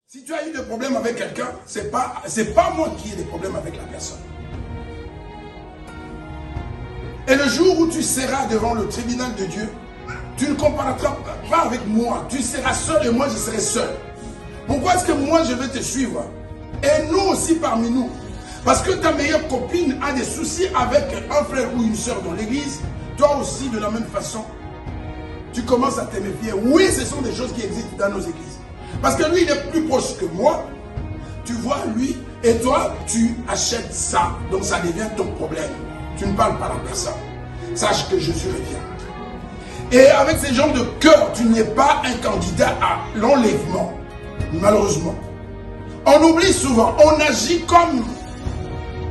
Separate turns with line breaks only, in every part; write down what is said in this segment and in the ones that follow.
Si tu as eu des problèmes avec quelqu'un, c'est pas moi qui ai des problèmes avec la personne. Et le jour où tu seras devant le tribunal de Dieu, tu ne compareras pas avec moi. Tu seras seul et moi je serai seul. Pourquoi est-ce que moi je vais te suivre? Et nous aussi parmi nous. Parce que ta meilleure copine a des soucis avec un frère ou une soeur dans l'église. Toi aussi de la même façon. Tu commences à te méfier. Oui, ce sont des choses qui existent dans nos églises. Parce que lui, il est plus proche que moi. Tu vois lui et toi, tu achètes ça. Donc ça devient ton problème. Tu ne parles pas à la personne. Sache que Jésus revient. Et avec ces gens de cœur, tu n'es pas un candidat à l'enlèvement. Malheureusement. On oublie souvent, on agit comme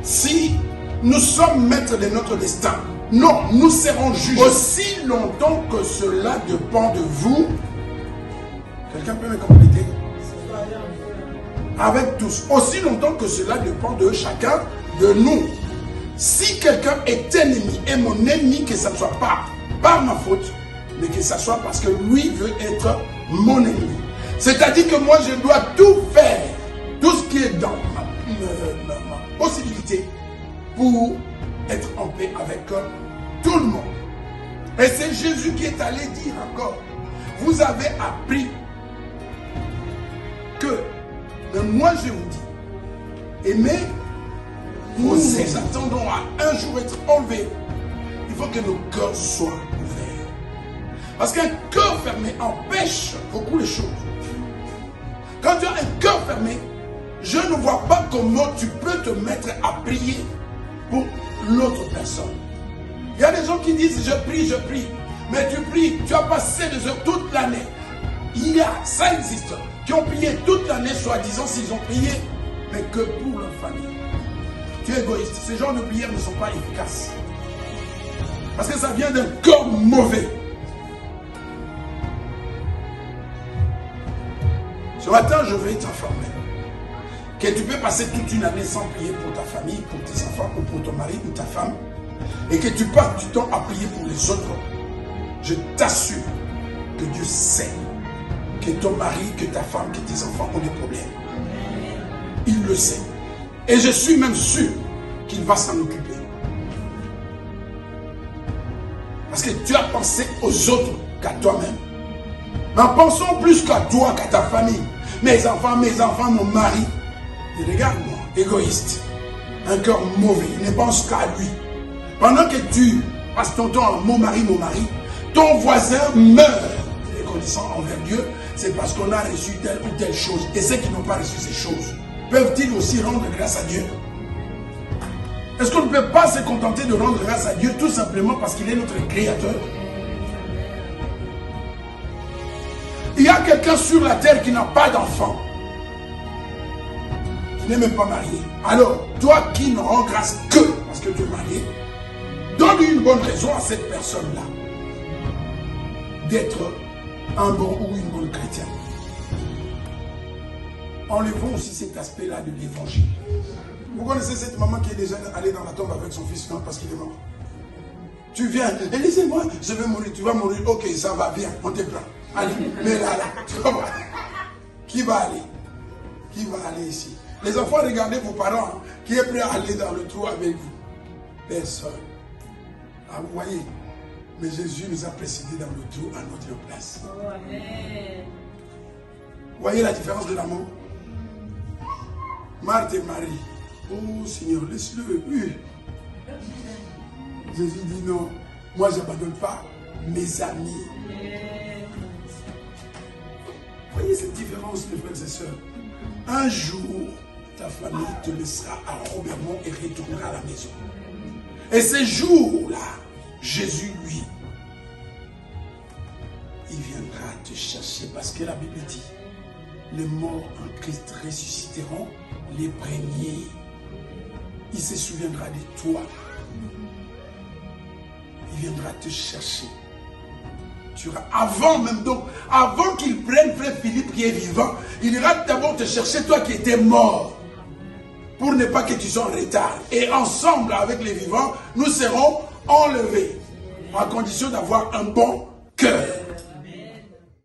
si nous sommes maîtres de notre destin. Non, nous serons juges. Aussi longtemps que cela dépend de vous. Quelqu'un peut me compléter? Avec tous. Aussi longtemps que cela dépend de chacun de nous. Si quelqu'un est ennemi, et mon ennemi, que ça ne soit pas par ma faute, mais que ça soit parce que lui veut être mon ennemi. C'est-à-dire que moi, je dois tout faire, tout ce qui est dans ma possibilité, pour être en paix avec tout le monde. Et c'est Jésus qui est allé dire encore, vous avez appris que, mais moi je vous dis, aimez, nous attendons à un jour être enlevés. Il faut que nos cœurs soient ouverts. Parce qu'un cœur fermé empêche beaucoup de choses. Quand tu as un cœur fermé, je ne vois pas comment tu peux te mettre à prier pour l'autre personne. Il y a des gens qui disent je prie, mais tu pries, tu as passé des heures toute l'année. Ça existe, qui ont prié toute l'année, soi-disant s'ils ont prié, mais que pour leur famille. Tu es égoïste, ces genres de prières ne sont pas efficaces. Parce que ça vient d'un cœur mauvais. Ce matin, je vais t'informer que tu peux passer toute une année sans prier pour ta famille, pour tes enfants, ou pour ton mari ou ta femme, et que tu passes du temps à prier pour les autres. Je t'assure que Dieu sait que ton mari, que ta femme, que tes enfants ont des problèmes. Il le sait. Et je suis même sûr qu'il va s'en occuper. Parce que tu as pensé aux autres qu'à toi-même. Mais en pensant plus qu'à toi, qu'à ta famille. Mes enfants, mon mari. Et regarde-moi, égoïste. Un cœur mauvais. Il ne pense qu'à lui. Pendant que tu passes ton temps à mon mari, ton voisin meurt. Reconnaissant envers Dieu, c'est parce qu'on a reçu telle ou telle chose. Et ceux qui n'ont pas reçu ces choses, peuvent-ils aussi rendre grâce à Dieu? Est-ce qu'on ne peut pas se contenter de rendre grâce à Dieu tout simplement parce qu'il est notre créateur? Il y a quelqu'un sur la terre qui n'a pas d'enfant, qui n'est même pas marié. Alors, toi qui ne rends grâce que parce que tu es marié, donne une bonne raison à cette personne-là d'être un bon ou une bonne chrétienne. Enlevons aussi cet aspect-là de l'évangile. Vous connaissez cette maman qui est déjà allée dans la tombe avec son fils, non, parce qu'il est mort. Tu viens, et laissez-moi, je vais mourir, tu vas mourir, ok, ça va, bien, on te prend. Allez, mais là, tu vas voir. Qui va aller? Qui va aller ici? Les enfants, regardez vos parents, hein, qui est prêt à aller dans le trou avec vous? Personne. Ah, vous voyez, mais Jésus nous a précédés dans le trou à notre place. Oh, amen. Vous voyez la différence de l'amour? Marthe et Marie. Oh Seigneur, laisse-le. Oui. Jésus dit non, moi je n'abandonne pas mes amis. Vous voyez cette différence, mes frères et sœurs? Un jour, ta famille te laissera à Robermont et retournera à la maison. Et ces jours-là, Jésus, lui, il viendra te chercher parce que la Bible dit, les morts en Christ ressusciteront les premiers. Il se souviendra de toi. Il viendra te chercher. Tu iras, avant même donc, avant qu'il prenne frère Philippe qui est vivant, il ira d'abord te chercher toi qui étais mort. Pour ne pas que tu sois en retard. Et ensemble avec les vivants, nous serons enlevés. À condition d'avoir un bon